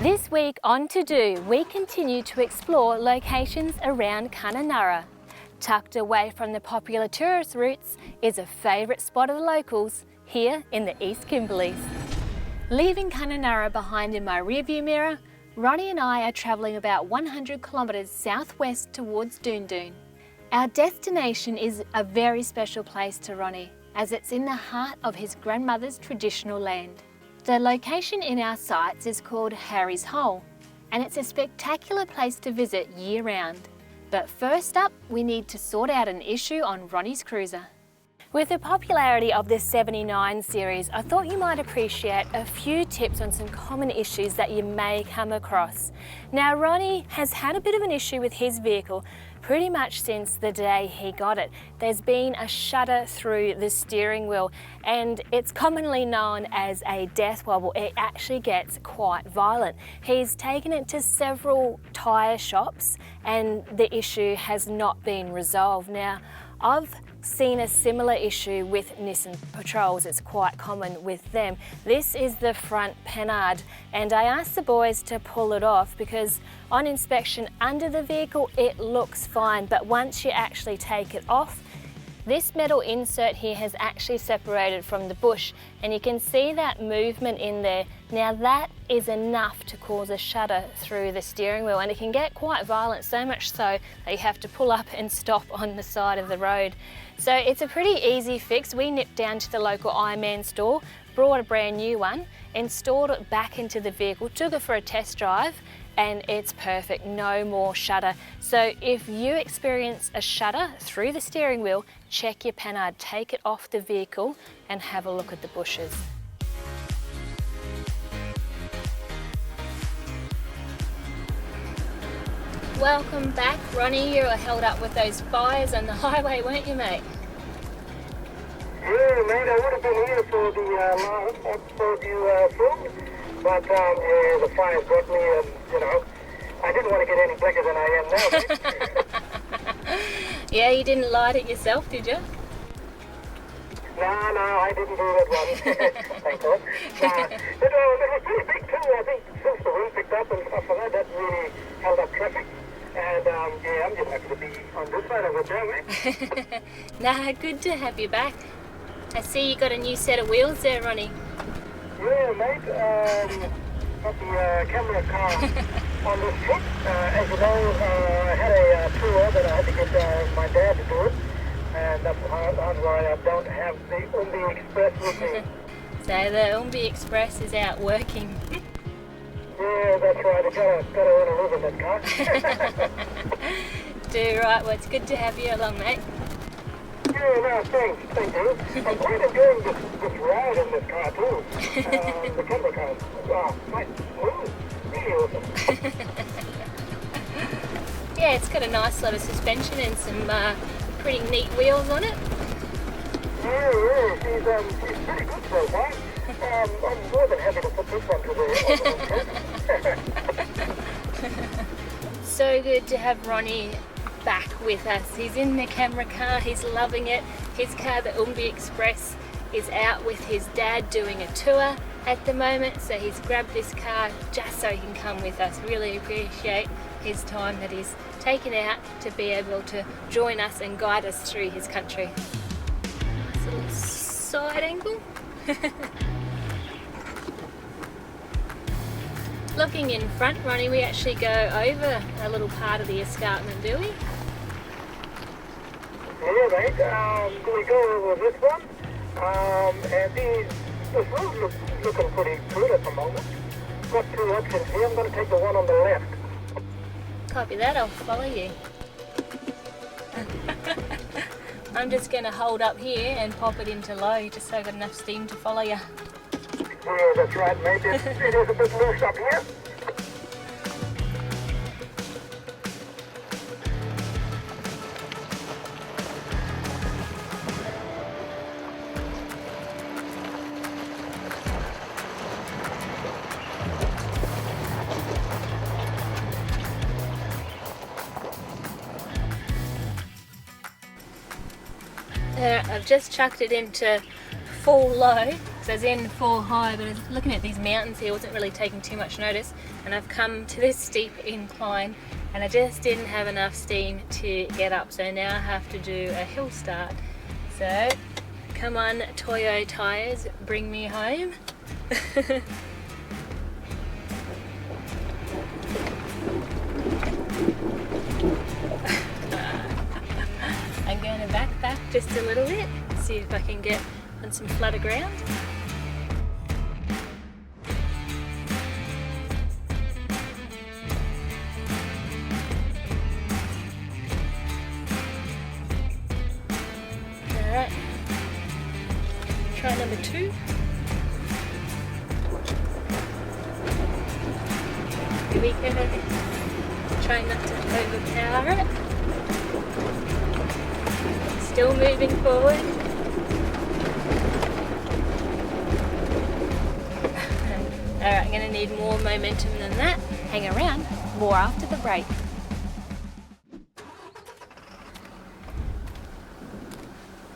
This week on TODU, we continue to explore locations around Kununurra. Tucked away from the popular tourist routes is a favourite spot of the locals here in the East Kimberleys. Leaving Kununurra behind in my rearview mirror, Ronny and I are travelling about 100 kilometres southwest towards Doon. Our destination is a very special place to Ronny, as it's in the heart of his grandmother's traditional land. The location in our sights is called Harry's Hole, and it's a spectacular place to visit year-round. But first up, we need to sort out an issue on Ronny's cruiser. With the popularity of the 79 series, I thought you might appreciate a few tips on some common issues that you may come across. Now, Ronny has had a bit of an issue with his vehicle pretty much since the day he got it. There's been a shudder through the steering wheel, and it's commonly known as a death wobble. It actually gets quite violent. He's taken it to several tyre shops and the issue has not been resolved. Now, I've seen a similar issue with Nissan Patrols. It's quite common with them. This is the front pennard, and I asked the boys to pull it off because on inspection under the vehicle it looks fine, but once you actually take it off, this metal insert here has actually separated from the bush, and you can see that movement in there. Now that is enough to cause a shudder through the steering wheel, and it can get quite violent, so much so that you have to pull up and stop on the side of the road. So it's a pretty easy fix. We nipped down to the local Ironman store, brought a brand new one, installed it back into the vehicle, took it for a test drive, and it's perfect, no more shudder. So if you experience a shudder through the steering wheel, check your pennard, take it off the vehicle and have a look at the bushes. Welcome back, Ronny. You were held up with those fires on the highway, weren't you, mate? Yeah, mate, I would have been here for the last episode you filmed, but yeah, the fire got me, and I didn't want to get any blacker than I am now, mate. Yeah, you didn't light it yourself, did you? No, I didn't do that one. Thank God. It was pretty big too, I think, since the wind picked up and stuff like that. That really held up traffic. And yeah, I'm just happy to be on this side of it now, mate. Nah, good to have you back. I see you got a new set of wheels there, Ronny. Yeah, mate. Got the camera car on this trip. As you know, I had a tour that I had to get my dad to do it. And that's why I don't have the Umbi Express with me. So the Umbi Express is out working. Yeah, that's right. I gotta earn a living in that car. Do right. Well, it's good to have you along, mate. Yeah, no, thank you. I'm quite enjoying this ride in this car too. The camera car. Wow, quite smooth. Really awesome. Yeah, it's got a nice lot of suspension and some pretty neat wheels on it. Yeah, she's pretty good so far. I'm more than happy to put this one to the So good to have Ronny back with us. He's in the camera car, he's loving it. His car, the Umbi Express, is out with his dad doing a tour at the moment, so he's grabbed this car just so he can come with us. Really appreciate his time that he's taken out to be able to join us and guide us through his country. Nice little side angle. Looking in front, Ronny, we actually go over a little part of the escarpment, do we? Yeah, mate. We go over this one. And this road looking pretty good at the moment. Got two options here. I'm going to take the one on the left. Copy that, I'll follow you. I'm just going to hold up here and pop it into low just so I've got enough steam to follow you. Yeah, that's right, mate. It is a bit loose up here. I've just chucked it into full low because I was in full high, but I was looking at these mountains here, wasn't really taking too much notice, and I've come to this steep incline and I just didn't have enough steam to get up, so now I have to do a hill start. So come on TODU tyres, bring me home. I'm going to back just a little bit, see if I can get on some flatter ground. Alright, try number 2. Here we go. Try not to overpower it. Still moving forward. Alright, I'm going to need more momentum than that. Hang around, more after the break.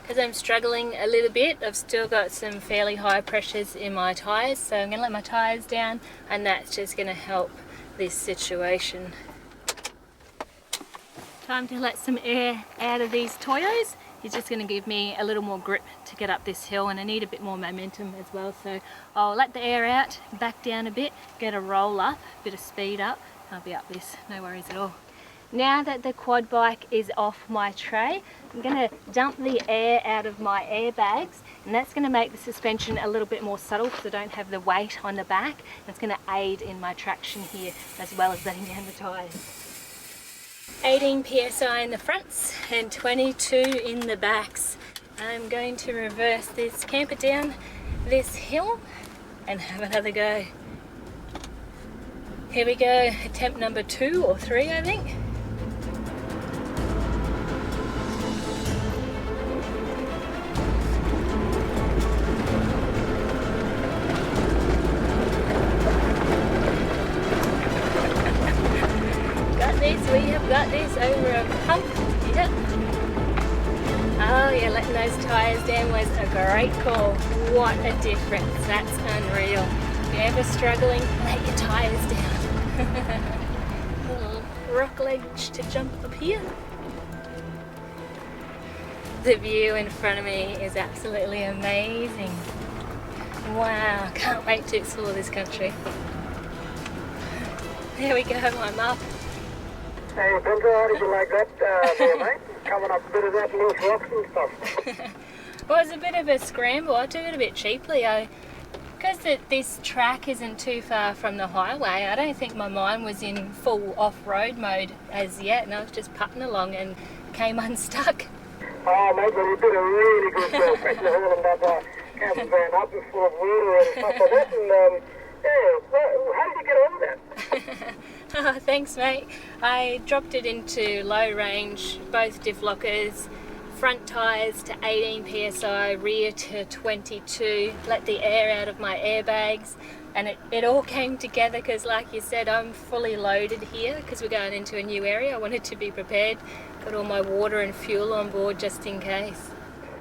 Because I'm struggling a little bit, I've still got some fairly high pressures in my tyres, so I'm going to let my tyres down, and that's just going to help this situation. Time to let some air out of these TODUs. It's just going to give me a little more grip to get up this hill, and I need a bit more momentum as well, so I'll let the air out, back down a bit, get a roll up, a bit of speed up, and I'll be up this, no worries at all. Now that the quad bike is off my tray, I'm going to dump the air out of my airbags, and that's going to make the suspension a little bit more subtle because I don't have the weight on the back, and it's going to aid in my traction here as well as letting down the tyres. 18 psi in the fronts and 22 in the backs. I'm going to reverse this camper down this hill and have another go. Here we go, attempt number 2 or 3 I think. We have got this over a hump. Yep. Oh yeah, letting those tyres down was a great call. What a difference. That's unreal. If you're ever struggling, let your tyres down. Little rock ledge to jump up here. The view in front of me is absolutely amazing. Wow, can't wait to explore this country. There we go, I'm up. Hey, Bunter, how did you like that there, mate? Coming up a bit of that loose rocks and stuff. Well, it was a bit of a scramble. I took it a bit cheaply. Because this track isn't too far from the highway, I don't think my mind was in full off-road mode as yet, and I was just putting along and came unstuck. Oh, mate, well, you did a really good job, especially hauling that camper van up and full of water and stuff like that. And, yeah, well, how did you get on that? Oh, thanks mate. I dropped it into low range, both diff lockers, front tyres to 18 psi, rear to 22, let the air out of my airbags, and it all came together because like you said, I'm fully loaded here because we're going into a new area. I wanted to be prepared, got all my water and fuel on board just in case.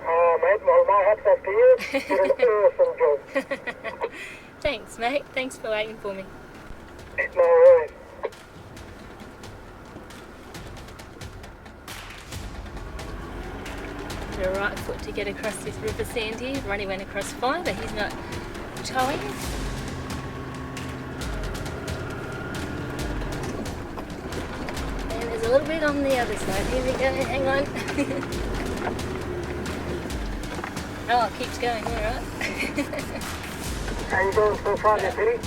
Oh mate, well my hat's off to you. You did an awesome job. Thanks mate, thanks for waiting for me. No worries. The right foot to get across this river sand here. Ronny went across fine, but he's not towing. And there's a little bit on the other side. Here we go, hang on. Oh, it keeps going, alright. How you doing so far, Penny?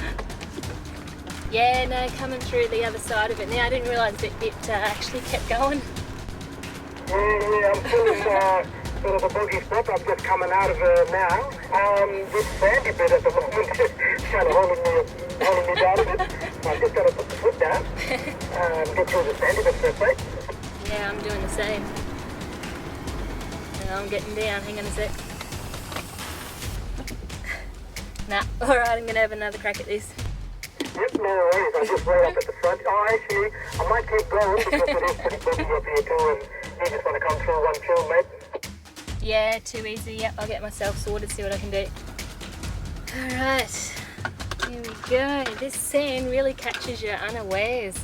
Yeah, no, coming through the other side of it now. I didn't realise that it actually kept going. Yeah, I'm feeling bit of a boggy spot. I'm just coming out of now. This sandy bit at the moment is kind of holding me down a bit. I'm just going to put the foot down and get through the sandy bit first, right? Yeah, I'm doing the same. I'm getting down. Hang on a sec. Nah, alright, I'm going to have another crack at this. Yep, no worries. I'm just right up at the front. Oh, actually, I might keep going because it is pretty boggy up here too, and you just want to come through one field, mate. Yeah, too easy. Yep, I'll get myself sorted, see what I can do. Alright, here we go. This sand really catches you unawares.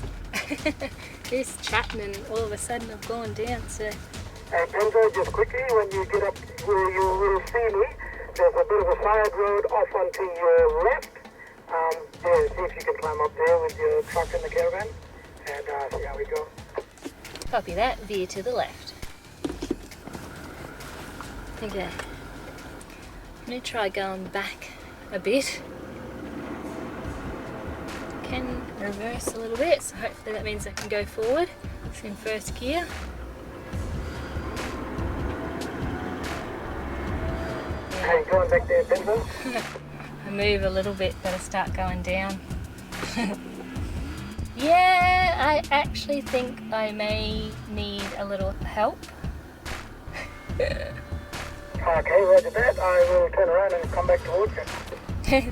This chatting and all of a sudden I've gone down, so... And Benzo, just quickly, when you get up where you will see me, there's a bit of a side road off onto your left. Yeah, see if you can climb up there with your truck and the caravan, and see how we go. Copy that, veer to the left. Okay, I'm going to try going back a bit. Can reverse a little bit, so hopefully that means I can go forward. It's in first gear. How you going back there, Benzo? I move a little bit, better start going down. Yeah, I actually think I may need a little help. Okay, roger that. I will turn around and come back towards you.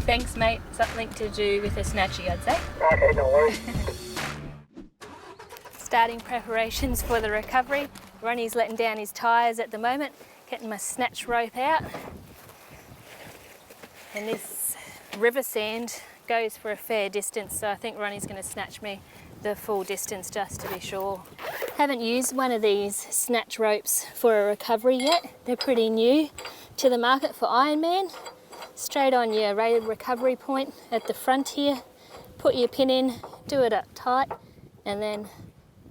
Thanks, mate. Something to do with a snatchy, I'd say. Okay, no worries. Starting preparations for the recovery. Ronnie's letting down his tyres at the moment, getting my snatch rope out. And this river sand goes for a fair distance, so I think Ronnie's going to snatch me the full distance just to be sure. Haven't used one of these snatch ropes for a recovery yet. They're pretty new to the market for Ironman. Straight on your rated recovery point at the front here. Put your pin in, do it up tight, and then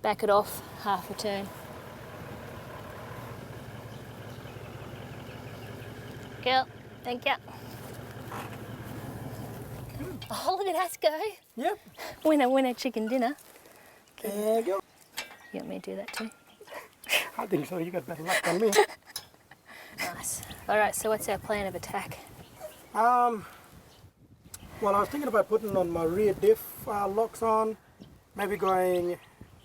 back it off half a turn. Girl, thank you. Oh, look at us go. Yep. Winner, chicken dinner. There you go. You want me to do that too? I think so. You got better luck than me. Nice. All right, so what's our plan of attack? Well, I was thinking about putting on my rear diff locks on, maybe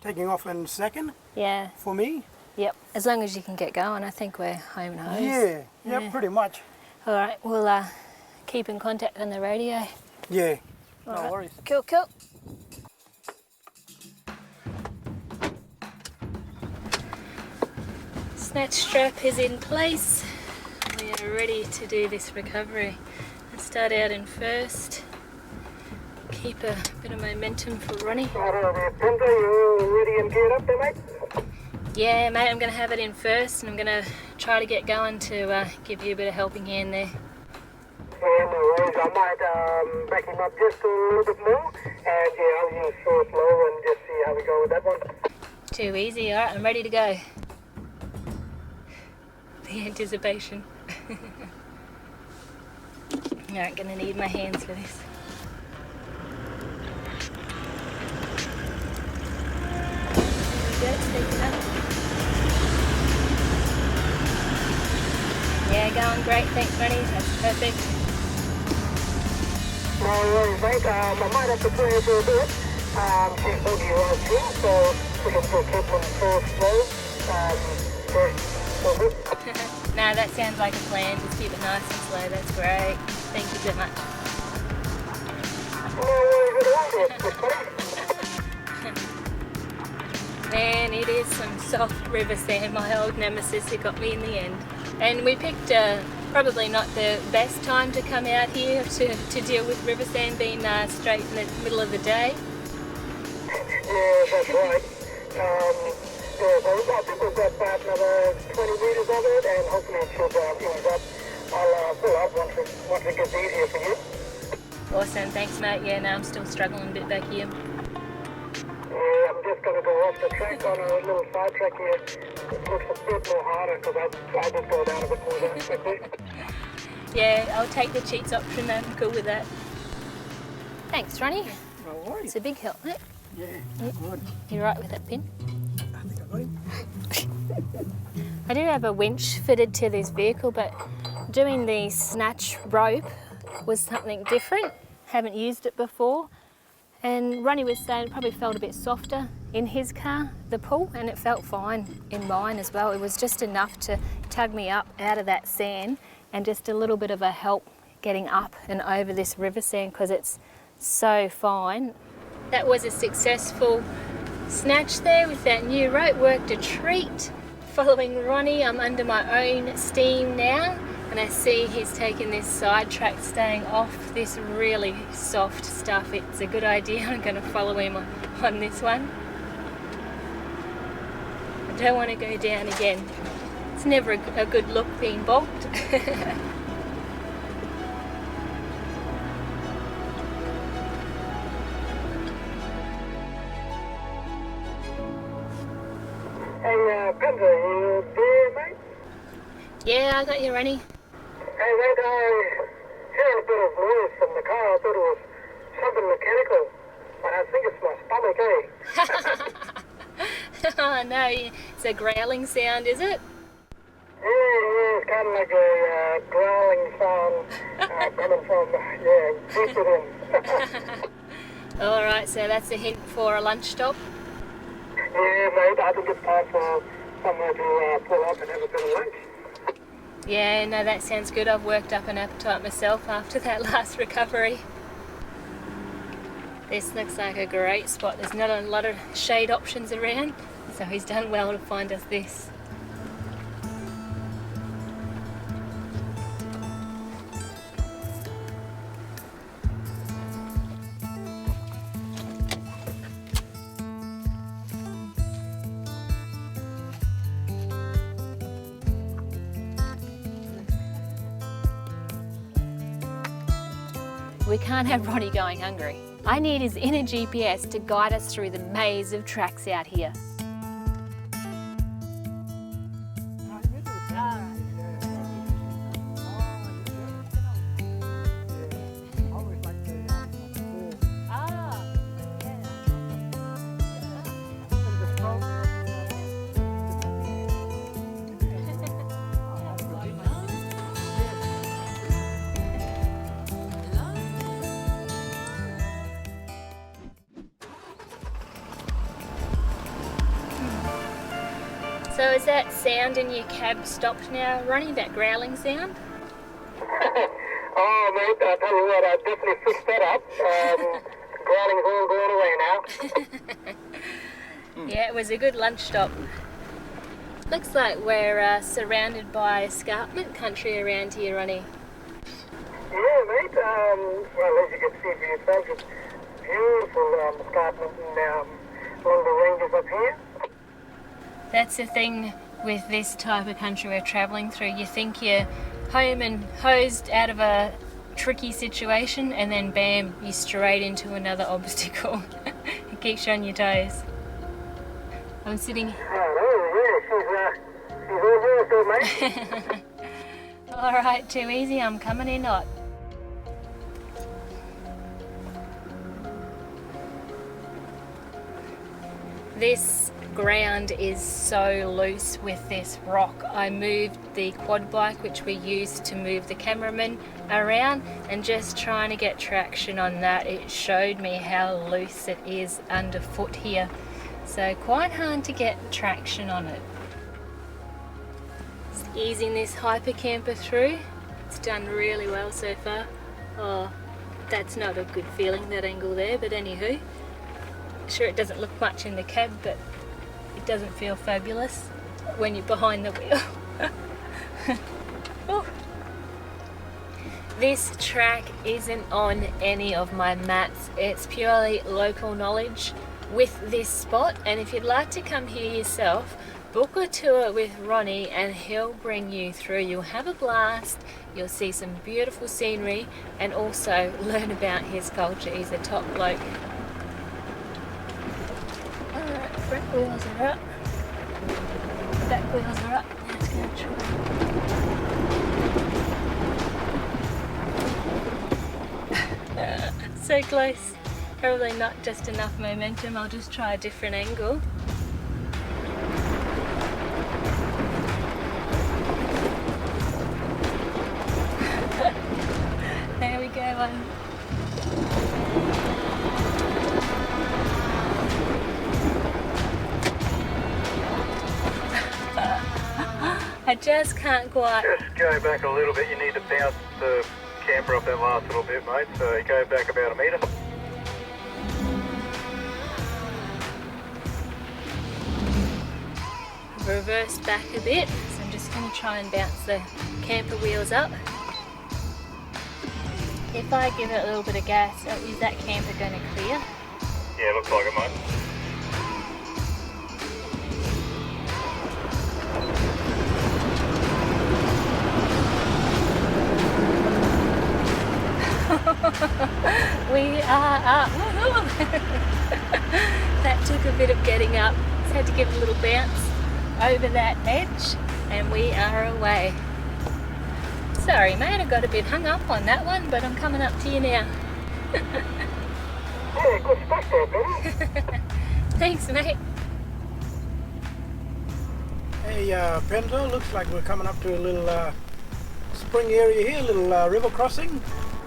taking off in second Yeah, for me. yep. As long as you can get going, I think we're home and hosed. Yeah, Yeah. pretty much. All right, we'll keep in contact on the radio. Yeah, All no right. worries. Cool, cool. Snatch strap is in place. We are ready to do this recovery. Let's start out in first. Keep a bit of momentum for Ronnie. Alright, Benzo, you ready and geared up there, mate? Yeah, mate, I'm going to have it in first and I'm going to try to get going to give you a bit of helping hand there. Yeah, no worries. I might back him up just a little bit more, and yeah, I'll use short slow and just see how we go with that one. Too easy. All right, I'm ready to go. The anticipation. All right, going to need my hands for this. There we go, take it up. Yeah, going great. Thanks, Ronnie. That's perfect. No worries, mate. I might have to play it for a bit. She's boogie right too, so we can still keep them full slow. For a bit. No, that sounds like a plan. Just keep it nice and slow. That's great. Thank you so much. No worries at all, buddy. Man, it is some soft river sand, my old nemesis. It got me in the end. And we picked probably not the best time to come out here to deal with river sand, being straight in the middle of the day. Yeah, that's right. Yeah, so I think we've got about another 20 metres of it, and hopefully it should ease up. I'll pull up once it gets easier for you. Awesome, thanks mate. Yeah, no, I'm still struggling a bit back here. Yeah, I'm just going to go off the track on a little side track here. It looks a bit more harder because I just go down a bit more than expected. Yeah, I'll take the cheats option, I'm cool with that. Thanks, Ronnie. No worries. It's a big help, mate. Yeah, good. You're right with that pin. I think I got him. I do have a winch fitted to this vehicle, but doing the snatch rope was something different. Haven't used it before. And Ronnie was saying it probably felt a bit softer in his car, the pull, and it felt fine in mine as well. It was just enough to tug me up out of that sand and just a little bit of a help getting up and over this river sand because it's so fine. That was a successful snatch there with that new rope. Worked a treat. Following Ronnie, I'm under my own steam now And I see he's taken this side track, staying off this really soft stuff. It's a good idea. I'm going to follow him on this one. I don't want to go down again. It's never a good look being bogged. Hey, Pendra, you there, mate? Yeah, I got you, Ronny. Hey, mate, I heard a bit of noise from the car. I thought it was something mechanical, but I think it's my stomach, eh? Oh no, it's a growling sound, is it? Yeah, it's kind of like a growling sound coming from, deep within. Alright, so that's a hint for a lunch stop. Yeah, mate, I think it's time for somewhere to pull up and have a bit of lunch. Yeah, no, that sounds good. I've worked up an appetite myself after that last recovery. This looks like a great spot. There's not a lot of shade options around, so he's done well to find us this. We can't have Ronny going hungry. I need his inner GPS to guide us through the maze of tracks out here. So is that sound in your cab stopped now, Ronny, that growling sound? Oh, mate, I tell you what, I definitely fixed that up. Growling's all gone away now. Yeah, it was a good lunch stop. Looks like we're surrounded by escarpment country around here, Ronny. Yeah, mate, well, as you can see for yourself, it's beautiful escarpment along the ranges up here. That's the thing with this type of country we're travelling through. You think you're home and hosed out of a tricky situation, and then bam, you're straight into another obstacle. It keeps you on your toes. I'm sitting... Oh, yeah, she's all yours, mate. Alright, too easy, I'm coming in hot. This ground is so loose with this rock. I moved the quad bike, which we used to move the cameraman around, and just trying to get traction on that, it showed me how loose it is underfoot here. So quite hard to get traction on it. Just easing this hyper camper through. It's done really well so far. Oh, that's not a good feeling, that angle there, but anywho. Sure, it doesn't look much in the cab, but it doesn't feel fabulous when you're behind the wheel. Oh. This track isn't on any of my maps. It's purely local knowledge with this spot, and if you'd like to come here yourself, book a tour with Ronny and he'll bring you through. You'll have a blast, you'll see some beautiful scenery, and also learn about his culture. He's a top bloke. Alright, front wheels are up, back wheels are up. Now it's going to try. So close. Probably not just enough momentum. I'll just try a different angle. There we go. I just can't quite. Just go back a little bit. You need to bounce the camper up that last little bit, mate. So you go back about a metre. Reverse back a bit, so I'm just going to try and bounce the camper wheels up. If I give it a little bit of gas, is that camper going to clear? Yeah, looks like it, mate. We are up. That took a bit of getting up. Just had to give it a little bounce over that edge and we are away. Sorry mate, I got a bit hung up on that one, but I'm coming up to you now. Yeah, good stuff there, Billy. Thanks mate. Hey, Penzo, looks like we're coming up to a little spring area here, a little river crossing.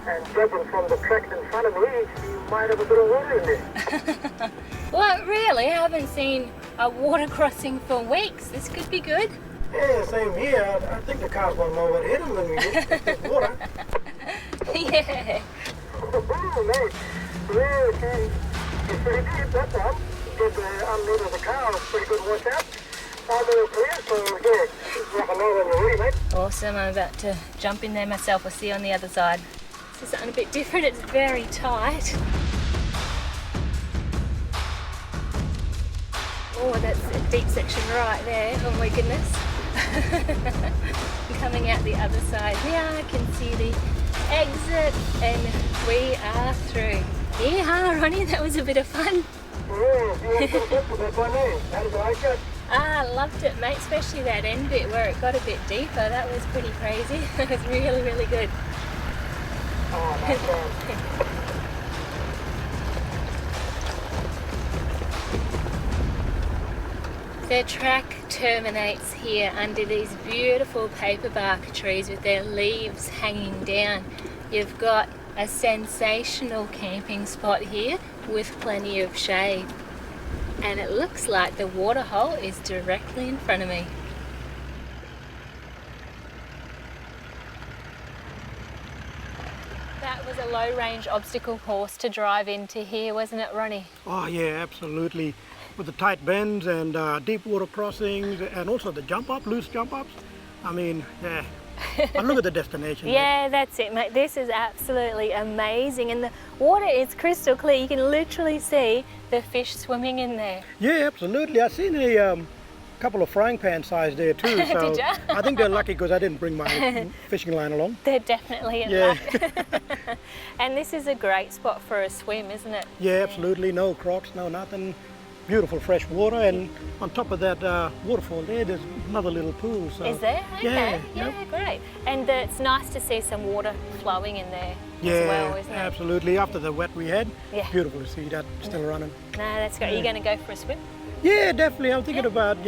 And judging from the tracks in front of me, you might have a bit of water in there. Well, really, I haven't seen a water crossing for weeks. This could be good. Yeah, same here. I think the cars won't know what hit them when we hit this water. Yeah. Oh, mate. Yeah, okay. It's pretty deep, that's all. Did unload of the car, pretty good washout. All the way clear, so yeah, rock and roll when you're ready, mate. Awesome, I'm about to jump in there myself. We'll see you on the other side. This is something a bit different, it's very tight. Oh, that's a deep section right there, oh my goodness. Coming out the other side here, I can see the exit and we are through. Yeah, Ronnie, that was a bit of fun. Yeah, you had some good for that one, eh? How did you like it? I loved it, mate, especially that end bit where it got a bit deeper. That was pretty crazy. It was really, really good. Oh, that's The track terminates here under these beautiful paperbark trees with their leaves hanging down. You've got a sensational camping spot here with plenty of shade. And it looks like the waterhole is directly in front of me. That was a low-range obstacle course to drive into here, wasn't it, Ronnie? Oh yeah, absolutely. With the tight bends and deep water crossings and also the jump up, loose jump ups. I mean, yeah. And look at the destination. Yeah, that's it, mate. This is absolutely amazing. And the water is crystal clear. You can literally see the fish swimming in there. Yeah, absolutely. I've seen a couple of frying pan size there too. So Did ya? I think they're lucky because I didn't bring my fishing line along. They're definitely in Yeah. luck. And this is a great spot for a swim, isn't it? Yeah, absolutely. No crocs, no nothing. Beautiful fresh water, and on top of that waterfall there's another little pool. So Is there? Okay. Yeah, Yeah, great. And it's nice to see some water flowing in there yeah, as well, isn't it? absolutely. After the wet we had, Yeah. beautiful to see that still running. No, that's great. Are you going to go for a swim? Yeah, definitely. I'm thinking about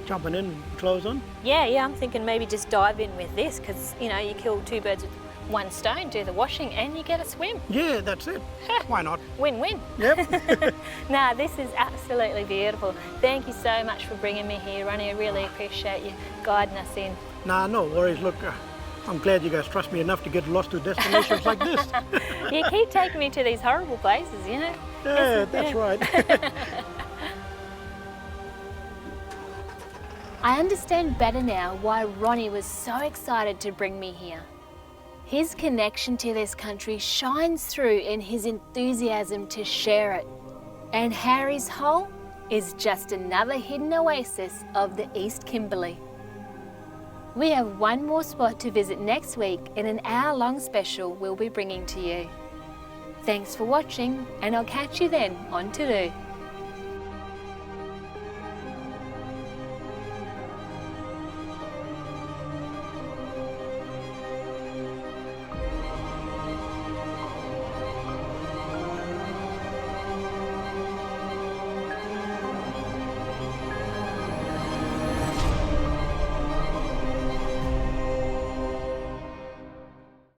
jumping in, clothes on. Yeah, I'm thinking maybe just dive in with this because, you know, you kill two birds with one stone, do the washing and you get a swim. Yeah, that's it. Why not? Win-win. Yep. Nah, this is absolutely beautiful. Thank you so much for bringing me here, Ronnie. I really appreciate you guiding us in. Nah, no worries. Look, I'm glad you guys trust me enough to get lost to destinations like this. You keep taking me to these horrible places, you know. Yeah, that's right. I understand better now why Ronnie was so excited to bring me here. His connection to this country shines through in his enthusiasm to share it. And Harry's Hole is just another hidden oasis of the East Kimberley. We have one more spot to visit next week in an hour-long special we'll be bringing to you. Thanks for watching, and I'll catch you then on TODU.